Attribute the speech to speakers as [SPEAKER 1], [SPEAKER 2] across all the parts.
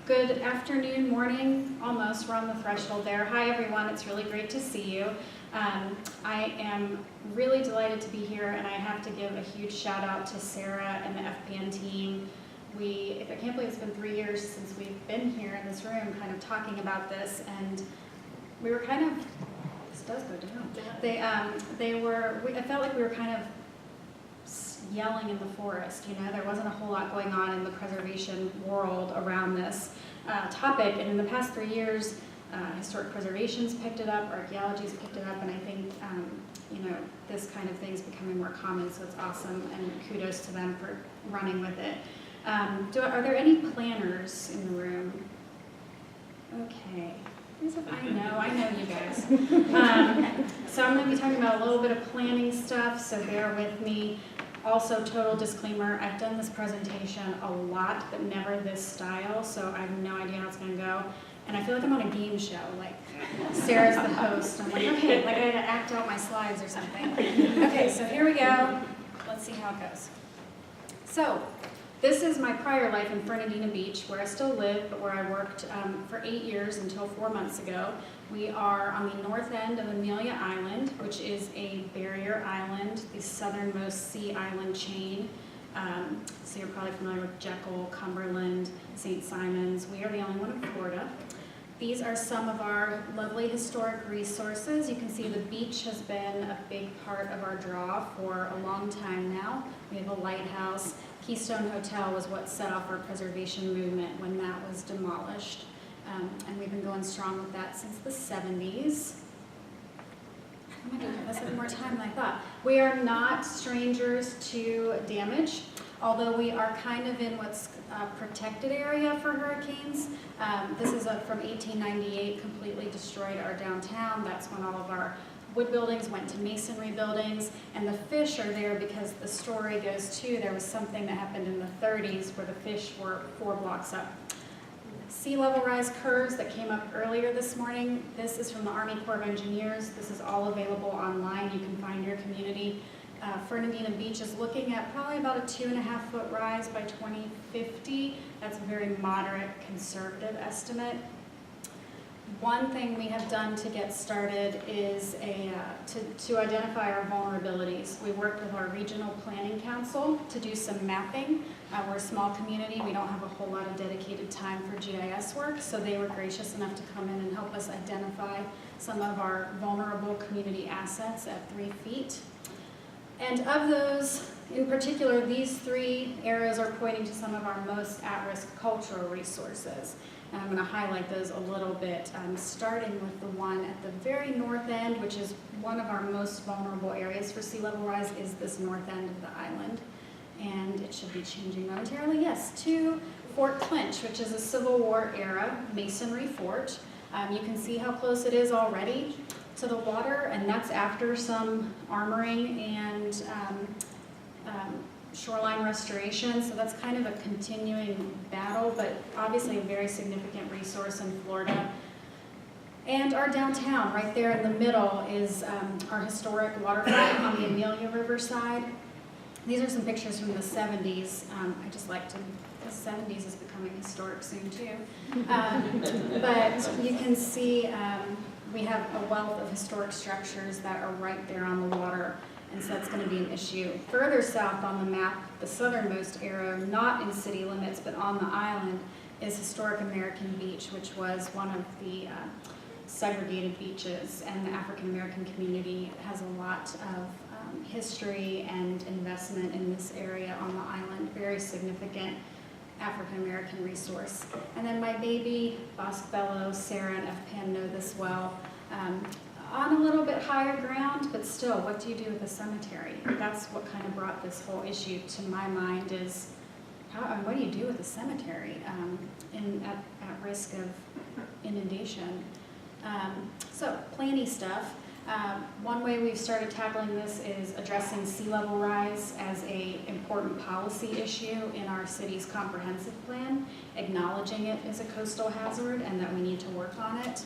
[SPEAKER 1] Good afternoon, morning, almost. We're on the threshold there. Hi, everyone. It's really great to see you. I am really delighted to be here, and I have to give a huge shout out to Sarah and the FPN team. I can't believe it's been 3 years since we've been here in this room kind of talking about this, and we were kind of, this does go down. I felt like we were kind of yelling in the forest, you know, there wasn't a whole lot going on in the preservation world around this topic, and in the past 3 years, historic preservation's picked it up, archaeology's picked it up, and I think, you know, this kind of thing is becoming more common, so it's awesome, and kudos to them for running with it. Are there any planners in the room? Okay. I know you guys. So I'm going to be talking about a little bit of planning stuff, so bear with me. Also, total disclaimer, I've done this presentation a lot, but never this style, so I have no idea how it's going to go. And I feel like I'm on a game show, like Sarah's the host. I'm like, okay, like I gotta act out my slides or something. Okay, so here we go. Let's see how it goes. So, this is my prior life in Fernandina Beach, where I still live, but where I worked for 8 years until 4 months ago. We are on the north end of Amelia Island, which is a barrier island, the southernmost sea island chain. So you're probably familiar with Jekyll, Cumberland, St. Simon's. We are the only one in Florida. These are some of our lovely historic resources. You can see the beach has been a big part of our draw for a long time now. We have a lighthouse. Keystone Hotel was what set off our preservation movement when that was demolished. And we've been going strong with that since the 70s. Oh my goodness, that's more time than I thought. We are not strangers to damage, although we are kind of in what's a protected area for hurricanes. This is from 1898, completely destroyed our downtown. That's when all of our wood buildings went to masonry buildings, and the fish are there because the story goes to there was something that happened in the 30s where the fish were 4 blocks up. Sea level rise curves that came up earlier this morning. This is from the Army Corps of Engineers. This is all available online. You can find your community. Fernandina Beach is looking at probably about a 2.5 foot rise by 2050. That's a very moderate, conservative estimate. One thing we have done to get started is to identify our vulnerabilities. We worked with our regional planning council to do some mapping. We're a small community. We don't have a whole lot of dedicated time for GIS work, so they were gracious enough to come in and help us identify some of our vulnerable community assets at 3 feet. And of those, in particular, these 3 areas are pointing to some of our most at-risk cultural resources. And I'm going to highlight those a little bit, starting with the one at the very north end, which is one of our most vulnerable areas for sea level rise, is this north end of the island. And it should be changing momentarily, yes, to Fort Clinch, which is a Civil War era masonry fort. You can see how close it is already to the water, and that's after some armoring and shoreline restoration, so that's kind of a continuing battle, but obviously a very significant resource in Florida. And our downtown, right there in the middle, is our historic waterfront on the Amelia River side. These are some pictures from the 70s. I just like to, the 70s is becoming historic soon too. But you can see we have a wealth of historic structures that are right there on the water, and so that's going to be an issue. Further south on the map, the southernmost area, not in city limits but on the island, is Historic American Beach, which was one of the segregated beaches, and the African American community has a lot of history and investment in this area on the island. Very significant African American resource. And then my baby, Bosque Bellow, Sarah and FPN know this well. On a little bit higher ground, but still, what do you do with a cemetery? That's what kind of brought this whole issue to my mind is, what do you do with a cemetery at risk of inundation? So, planning stuff. One way we've started tackling this is addressing sea level rise as an important policy issue in our city's comprehensive plan, acknowledging it as a coastal hazard and that we need to work on it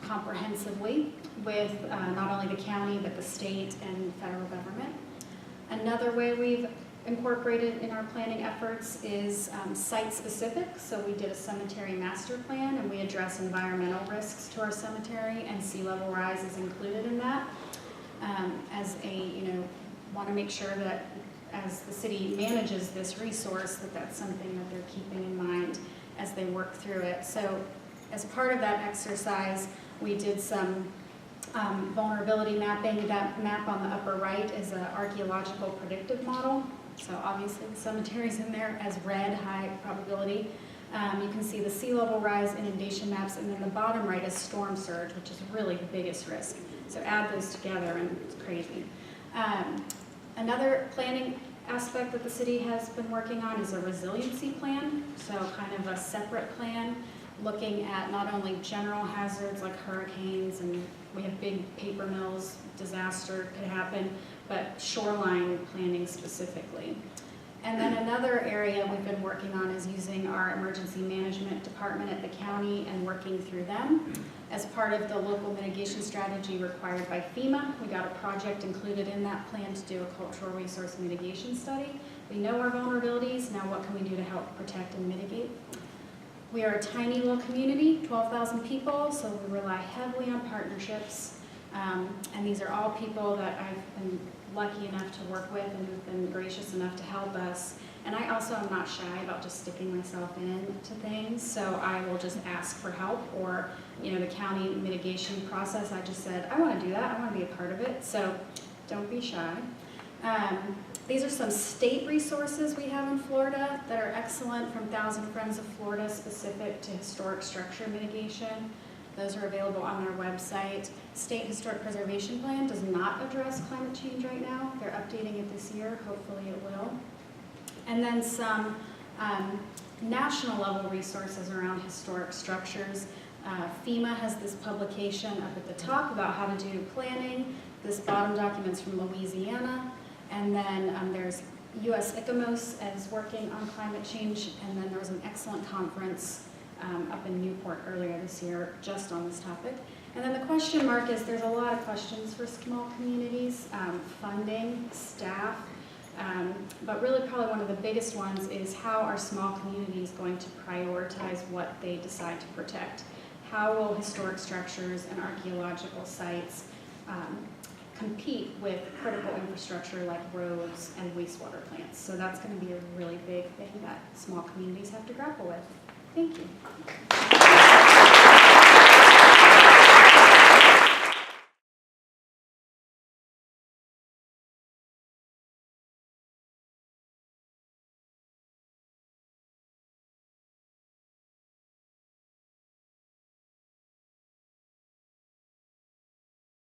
[SPEAKER 1] comprehensively with not only the county but the state and federal government. Another way we've incorporated in our planning efforts is site-specific. So we did a cemetery master plan, and we address environmental risks to our cemetery, and sea level rise is included in that. As want to make sure that as the city manages this resource, that's something that they're keeping in mind as they work through it. So as part of that exercise, we did some vulnerability mapping. That map on the upper right is an archaeological predictive model. So obviously the cemetery's in there as red, high probability. You can see the sea level rise, inundation maps, and then the bottom right is storm surge, which is really the biggest risk. So add those together and it's crazy. Another planning aspect that the city has been working on is a resiliency plan. So kind of a separate plan looking at not only general hazards like hurricanes, and we have big paper mills, disaster could happen, but shoreline planning specifically. And then another area we've been working on is using our emergency management department at the county and working through them. As part of the local mitigation strategy required by FEMA, we got a project included in that plan to do a cultural resource mitigation study. We know our vulnerabilities, now what can we do to help protect and mitigate? We are a tiny little community, 12,000 people, so we rely heavily on partnerships. And these are all people that I've been lucky enough to work with and who've been gracious enough to help us. And I also am not shy about just sticking myself into things, so I will just ask for help, or the county mitigation process, I just said, I want to do that, I want to be a part of it, so don't be shy. These are some state resources we have in Florida that are excellent from Thousand Friends of Florida, specific to historic structure mitigation. Those are available on our website. State Historic Preservation Plan does not address climate change right now. They're updating it this year. Hopefully it will. And then some national level resources around historic structures. FEMA has this publication up at the top about how to do planning. This bottom document's from Louisiana. And then there's US ICOMOS as working on climate change. And then there was an excellent conference up in Newport earlier this year just on this topic. And then the question mark is, there's a lot of questions for small communities, funding, staff, but really probably one of the biggest ones is how are small communities going to prioritize what they decide to protect? How will historic structures and archaeological sites compete with critical infrastructure like roads and wastewater plants? So that's going to be a really big thing that small communities have to grapple with. Thank you.